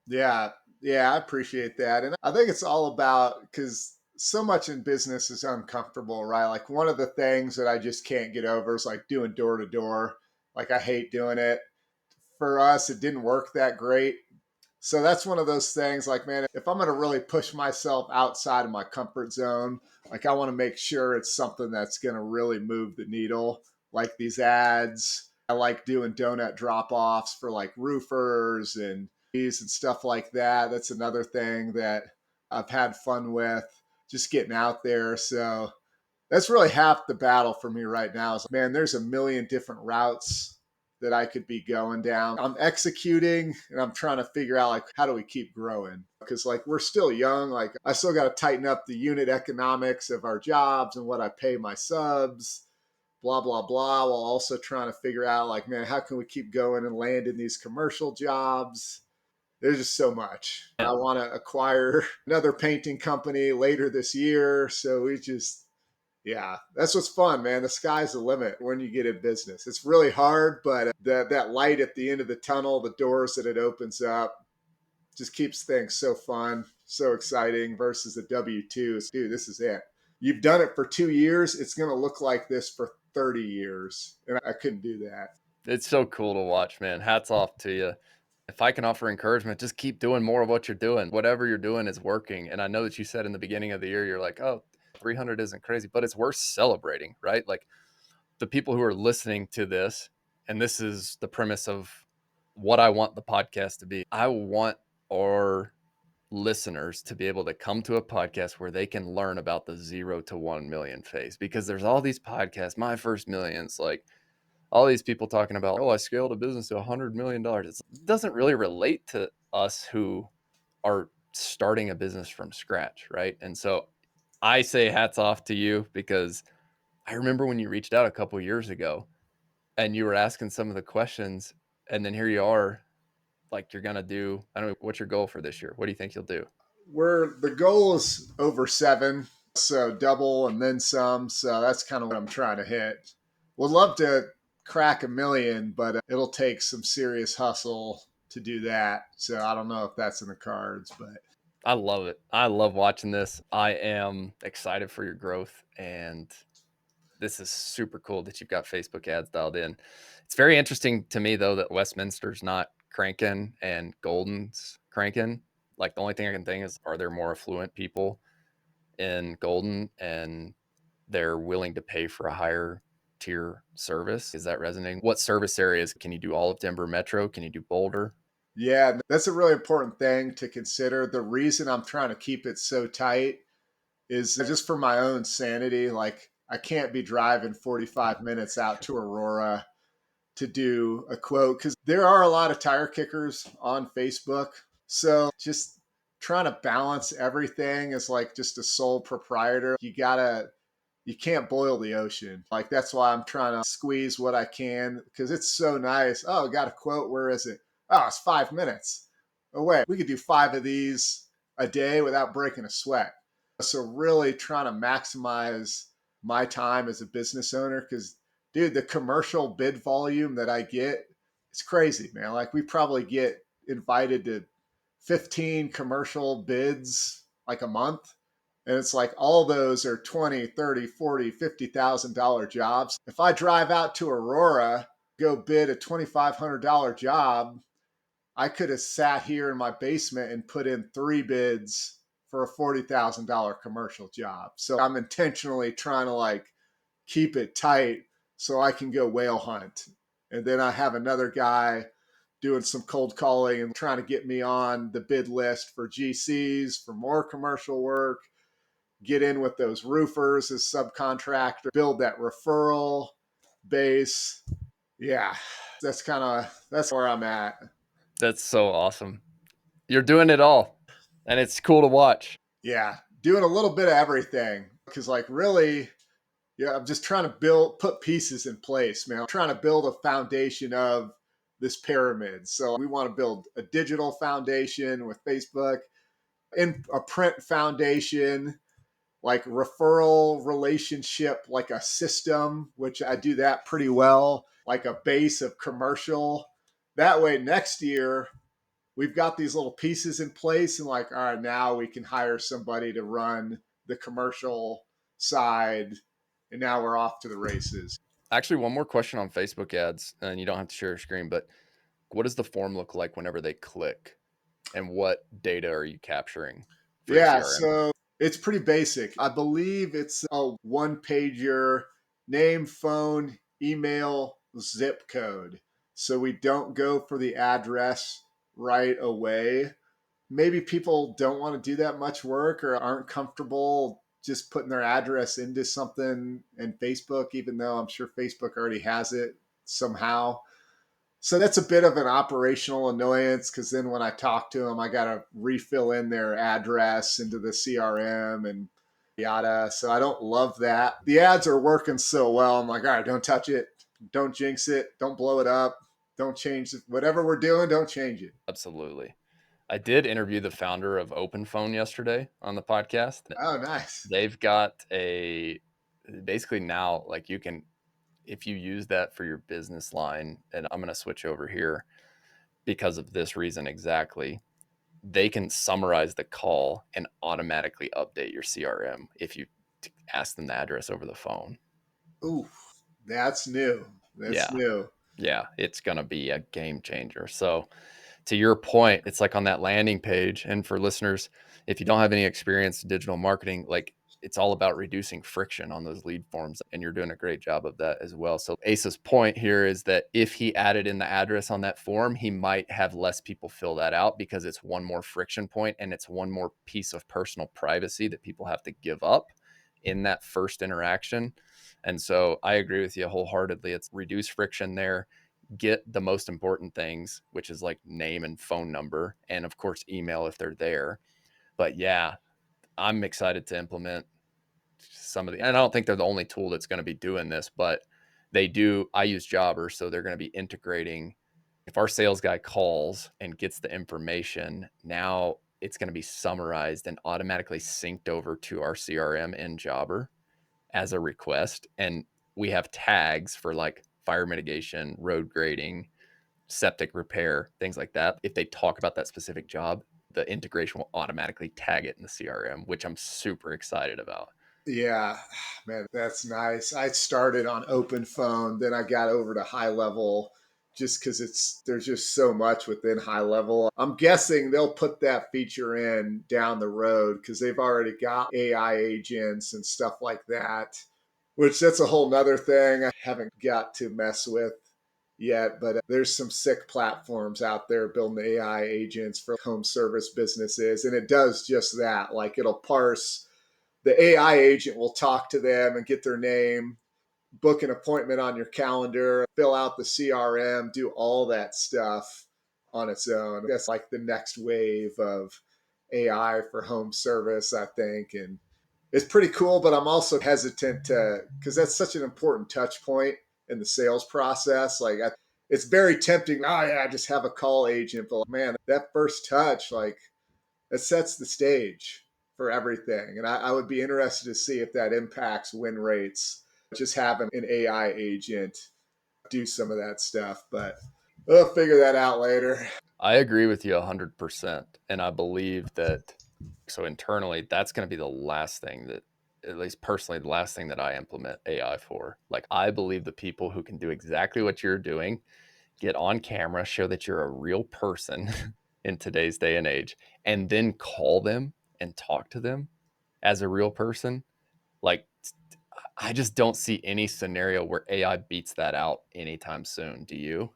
Yeah, yeah, I appreciate that. And I think it's all about because so much in business is uncomfortable, right? Like one of the things that I just can't get over is like doing door to door. Like I hate doing it. For us, it didn't work that great. So that's one of those things like, man, if I'm going to really push myself outside of my comfort zone, like I want to make sure it's something that's going to really move the needle, like these ads. I like doing donut drop offs for like roofers and stuff like that. That's another thing that I've had fun with, just getting out there. So that's really half the battle for me right now is, man, there's a million different routes that I could be going down. I'm executing and I'm trying to figure out like how do we keep growing? Because like we're still young. Like I still got to tighten up the unit economics of our jobs and what I pay my subs. blah, blah, blah, while also trying to figure out like, man, how can we keep going and land in these commercial jobs? There's just so much. I want to acquire another painting company later this year. So yeah, that's what's fun, man. The sky's the limit when you get in business. It's really hard, but that light at the end of the tunnel, the doors that it opens up, just keeps things so fun, so exciting versus the W-2s. Dude, this is it. You've done it for 2 years. It's going to look like this for 30 years. And I couldn't do that. It's so cool to watch, man. Hats off to you. If I can offer encouragement, just keep doing more of what you're doing. Whatever you're doing is working. And I know that you said in the beginning of the year, you're like, oh, 300 isn't crazy, but it's worth celebrating, right? Like the people who are listening to this, and this is the premise of what I want the podcast to be. I want our listeners to be able to come to a podcast where they can learn about the 0 to 1 million phase, because there's all these podcasts, my first millions, like all these people talking about, oh, I scaled a business to $100 million. It doesn't really relate to us who are starting a business from scratch, right? And so I say hats off to you, because I remember when you reached out a couple of years ago and you were asking some of the questions, and then here you are, like you're gonna do, I don't know, what's your goal for this year? What do you think you'll do? The goal is over 7, so double and then some. So that's kind of what I'm trying to hit. Would love to crack 1 million, but it'll take some serious hustle to do that. So I don't know if that's in the cards, but I love it. I love watching this. I am excited for your growth, and this is super cool that you've got Facebook ads dialed in. It's very interesting to me, though, that Westminster's not cranking and Golden's cranking. Like the only thing I can think is, are there more affluent people in Golden and they're willing to pay for a higher tier service? Is that resonating? What service areas can you do? All of Denver Metro? Can you do Boulder? yeah, that's a really important thing to consider. The reason I'm trying to keep it so tight is just for my own sanity. Like, I can't be driving 45 minutes out to Aurora to do a quote because there are a lot of tire kickers on Facebook. So just trying to balance everything as like just a sole proprietor. You can't boil the ocean. Like, that's why I'm trying to squeeze what I can, because it's so nice. Oh, got a quote. Where is it? Oh, it's 5 minutes. Oh, wait, we could do 5 of these a day without breaking a sweat. So really trying to maximize my time as a business owner, because dude, the commercial bid volume that I get, it's crazy, man. Like, we probably get invited to 15 commercial bids like a month. And it's like all those are 20, 30, 40, $50,000 jobs. If I drive out to Aurora, go bid a $2,500 job, I could have sat here in my basement and put in 3 bids for a $40,000 commercial job. So I'm intentionally trying to like keep it tight so I can go whale hunt. And then I have another guy doing some cold calling and trying to get me on the bid list for GCs for more commercial work, get in with those roofers as subcontractor, build that referral base. Yeah, that's where I'm at. That's so awesome. You're doing it all, and it's cool to watch. Yeah, doing a little bit of everything, because like really, yeah, I'm just trying to put pieces in place, man. I'm trying to build a foundation of this pyramid. So we want to build a digital foundation with Facebook, and a print foundation, like referral relationship, like a system, which I do that pretty well, like a base of commercial. That way next year we've got these little pieces in place, and like, all right, now we can hire somebody to run the commercial side, and now we're off to the races. Actually, one more question on Facebook ads, and you don't have to share your screen, but what does the form look like whenever they click, and what data are you capturing for your Yeah, CRM? so it's pretty basic. I believe it's a one pager: name, phone, email, zip code. So we don't go for the address right away. Maybe people don't want to do that much work or aren't comfortable just putting their address into something in Facebook, even though I'm sure Facebook already has it somehow. So that's a bit of an operational annoyance, because then when I talk to them, I got to refill in their address into the CRM, and yada. So I don't love that. The ads are working so well. I'm like, all right, don't touch it. Don't jinx it. Don't blow it up. Don't change it. Whatever we're doing, don't change it. Absolutely. I did interview the founder of OpenPhone yesterday on the podcast. Oh, nice. They've got basically now, like you can, if you use that for your business line, and I'm going to switch over here because of this reason exactly, they can summarize the call and automatically update your CRM if you ask them the address over the phone. Ooh, that's new. That's Yeah. new. Yeah. It's going to be a game changer. So, to your point, it's like on that landing page. And for listeners, if you don't have any experience in digital marketing, like it's all about reducing friction on those lead forms. And you're doing a great job of that as well. So Asa's point here is that if he added in the address on that form, he might have less people fill that out because it's one more friction point and it's one more piece of personal privacy that people have to give up in that first interaction. And so I agree with you wholeheartedly. It's reduce friction there, get the most important things, which is like name and phone number, and of course, email if they're there. But yeah, I'm excited to implement some of the, and I don't think they're the only tool that's going to be doing this, but they do. I use Jobber, so they're going to be integrating. If our sales guy calls and gets the information, now it's going to be summarized and automatically synced over to our CRM in Jobber as a request. And we have tags for like fire mitigation, road grading, septic repair, things like that. If they talk about that specific job, the integration will automatically tag it in the CRM, which I'm super excited about. Yeah, man, that's nice. I started on open phone, then I got over to high level just because there's just so much within high level. I'm guessing they'll put that feature in down the road because they've already got AI agents and stuff like that, which that's a whole nother thing I haven't got to mess with yet. But there's some sick platforms out there building AI agents for home service businesses. And it does just that. Like it'll parse, the AI agent will talk to them and get their name, book an appointment on your calendar, fill out the CRM, do all that stuff on its own. That's like the next wave of AI for home service, I think. And it's pretty cool, but I'm also hesitant to, because that's such an important touch point in the sales process. It's very tempting. Oh, yeah, just have a call agent. But man, that first touch, like, it sets the stage for everything. And I would be interested to see if that impacts win rates, just having an AI agent do some of that stuff. But we'll figure that out later. I agree with you 100%. And I believe that, so internally, that's going to be the last thing that, at least personally, the last thing that I implement AI for. Like, I believe the people who can do exactly what you're doing, get on camera, show that you're a real person in today's day and age, and then call them and talk to them as a real person. Like, I just don't see any scenario where AI beats that out anytime soon. Do you?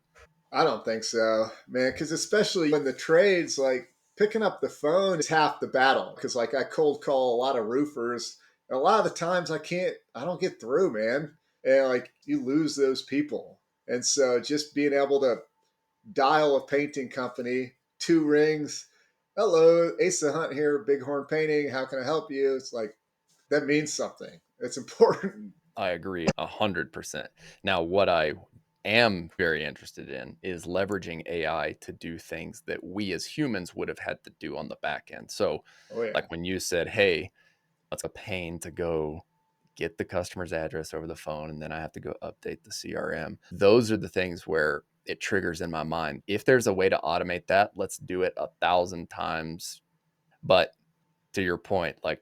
I don't think so, man, because especially when the trades, like picking up the phone is half the battle. Because like I cold call a lot of roofers, and a lot of the times I don't get through, man. And like you lose those people. And so just being able to dial a painting company, two rings. Hello, Asa Hunt here, Bighorn Painting. How can I help you? It's like, that means something. It's important. I agree 100%. Now, what I am very interested in is leveraging AI to do things that we as humans would have had to do on the back end. So, Oh, yeah. like when you said, hey, it's a pain to go get the customer's address over the phone and then I have to go update the CRM. Those are the things where it triggers in my mind. If there's a way to automate that, let's do it 1,000 times. But to your point, like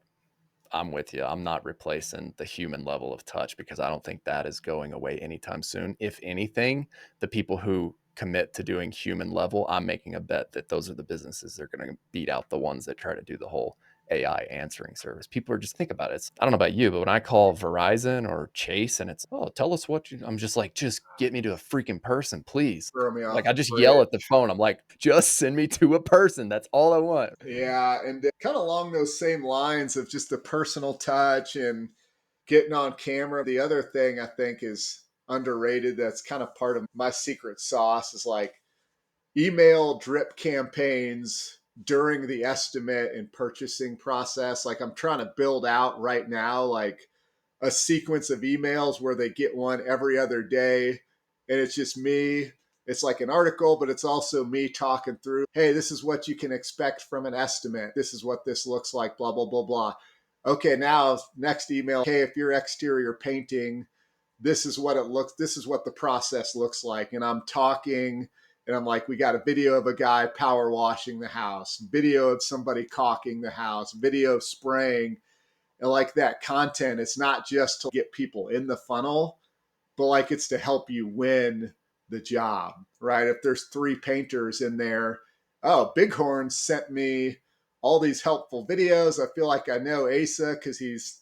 I'm with you. I'm not replacing the human level of touch because I don't think that is going away anytime soon. If anything, the people who commit to doing human level, I'm making a bet that those are the businesses that are going to beat out the ones that try to do the whole AI answering service. People are just think about it. I don't know about you, but when I call Verizon or Chase and it's, oh, tell us what you, I'm just like, just get me to a freaking person, please. Throw me Like off I the just yell bridge. at the phone. I'm like, just send me to a person. That's all I want. Yeah. And kind of along those same lines of just the personal touch and getting on camera. The other thing I think is underrated that's kind of part of my secret sauce is like email drip campaigns during the estimate and purchasing process. Like I'm trying to build out right now, like a sequence of emails where they get one every other day. And it's just me. It's like an article, but it's also me talking through, hey, this is what you can expect from an estimate. This is what this looks like, blah, blah, blah, blah. Okay, now next email, hey, if you're exterior painting, this is what it looks, this is what the process looks like. And I'm talking and I'm like, we got a video of a guy power washing the house, video of somebody caulking the house, video of spraying. And like that content, it's not just to get people in the funnel, but like it's to help you win the job, right? If there's 3 painters in there, oh, Bighorn sent me all these helpful videos. I feel like I know Asa because he's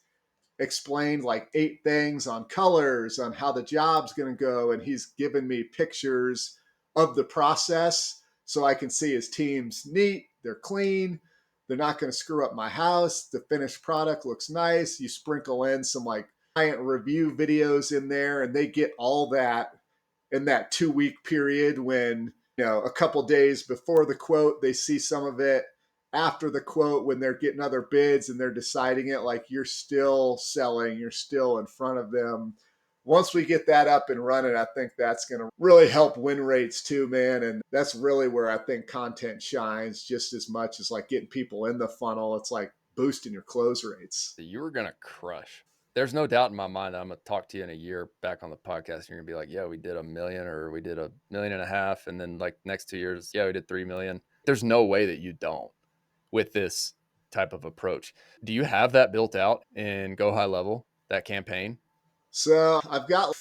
explained like 8 things on colors, on how the job's going to go. And he's given me pictures of the process so I can see his team's neat, they're clean, they're not going to screw up my house. The finished product looks nice. You sprinkle in some like client review videos in there, and they get all that in that 2-week period when, a couple days before the quote, they see some of it after the quote when they're getting other bids and they're deciding it, like you're still selling, you're still in front of them. Once we get that up and running, I think that's going to really help win rates too, man. And that's really where I think content shines just as much as like getting people in the funnel. It's like boosting your close rates. You were going to crush. There's no doubt in my mind that I'm going to talk to you in a year back on the podcast. And you're going to be like, yeah, we did $1 million or we did $1.5 million. And then like next 2 years, yeah, we did 3 million. There's no way that you don't with this type of approach. Do you have that built out in Go High Level, that campaign? So I've got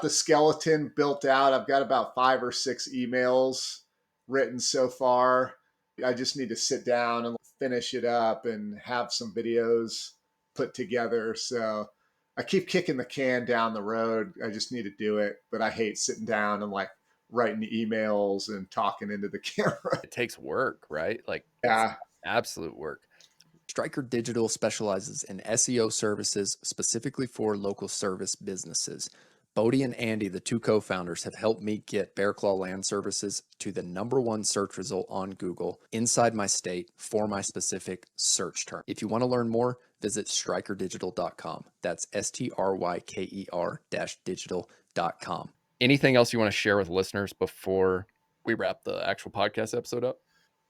the skeleton built out. I've got about 5 or 6 emails written so far. I just need to sit down and finish it up and have some videos put together. So I keep kicking the can down the road. I just need to do it, but I hate sitting down and like writing emails and talking into the camera. It takes work, right? Like it's Yeah. absolute work. Striker Digital specializes in SEO services specifically for local service businesses. Bodie and Andy, the 2 co-founders, have helped me get Bear Claw Land Services to the #1 search result on Google inside my state for my specific search term. If you want to learn more, visit strikerdigital.com. That's STRYKER-digital.com. Anything else you want to share with listeners before we wrap the actual podcast episode up?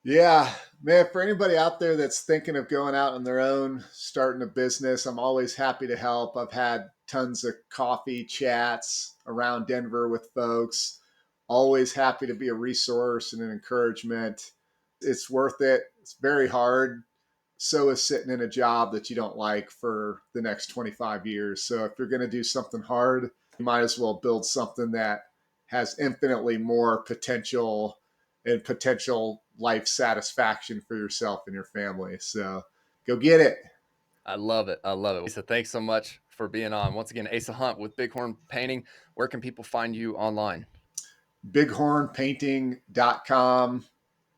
Yeah, man, for anybody out there that's thinking of going out on their own, starting a business, I'm always happy to help. I've had tons of coffee chats around Denver with folks. Always happy to be a resource and an encouragement. It's worth it. It's very hard. So is sitting in a job that you don't like for the next 25 years. So if you're going to do something hard, you might as well build something that has infinitely more potential and potential life satisfaction for yourself and your family. So go get it. I love it. I love it. So thanks so much for being on. Once again, Asa Hunt with Bighorn Painting. Where can people find you online? Bighornpainting.com.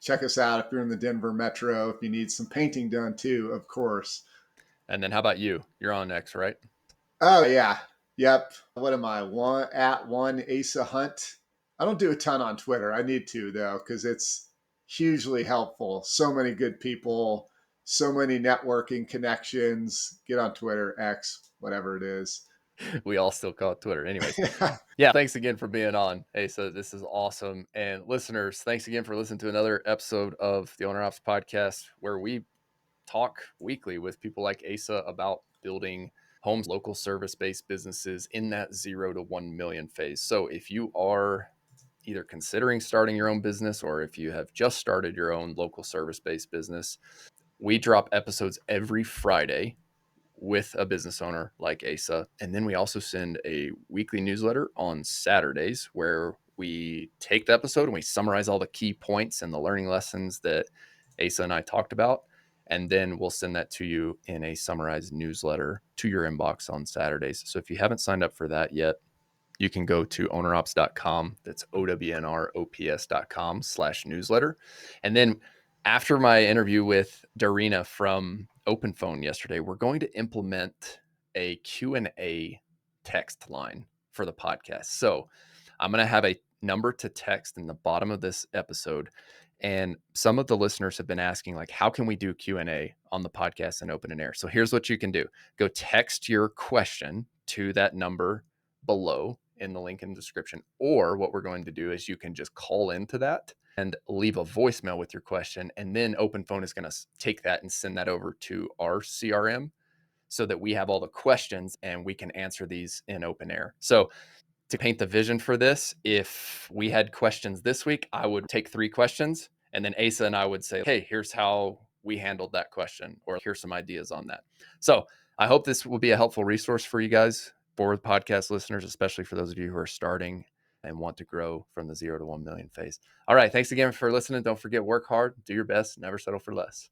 Check us out if you're in the Denver metro, if you need some painting done too, of course. And then how about you? You're on next, right? Oh, yeah. Yep. What am I? One Asa Hunt. I don't do a ton on Twitter. I need to, though, because it's hugely helpful. So many good people, so many networking connections. Get on Twitter, X, whatever it is. We all still call it Twitter. Anyways, yeah, thanks again for being on, Asa. This is awesome. And listeners, thanks again for listening to another episode of the OWNR OPS Podcast, where we talk weekly with people like Asa about building homes, local service-based businesses in that 0 to 1 million phase. So if you are either considering starting your own business or if you have just started your own local service-based business, we drop episodes every Friday with a business owner like Asa. And then we also send a weekly newsletter on Saturdays where we take the episode and we summarize all the key points and the learning lessons that Asa and I talked about. And then we'll send that to you in a summarized newsletter to your inbox on Saturdays. So if you haven't signed up for that yet, you can go to ownerops.com. That's OWNROPS.com/newsletter. And then after my interview with Darina from OpenPhone yesterday, we're going to implement a Q&A text line for the podcast. So I'm going to have a number to text in the bottom of this episode. And some of the listeners have been asking, like, how can we do Q&A on the podcast in open and air? So here's what you can do. Go text your question to that number below in the link in the description. Or what we're going to do is you can just call into that and leave a voicemail with your question. And then Open Phone is going to take that and send that over to our CRM so that we have all the questions and we can answer these in open air. So to paint the vision for this, if we had questions this week, I would take 3 questions, and then Asa and I would say, hey, here's how we handled that question, or here's some ideas on that. So I hope this will be a helpful resource for you guys, for podcast listeners, especially for those of you who are starting and want to grow from the 0 to 1 million phase. All right. Thanks again for listening. Don't forget, work hard, do your best, never settle for less.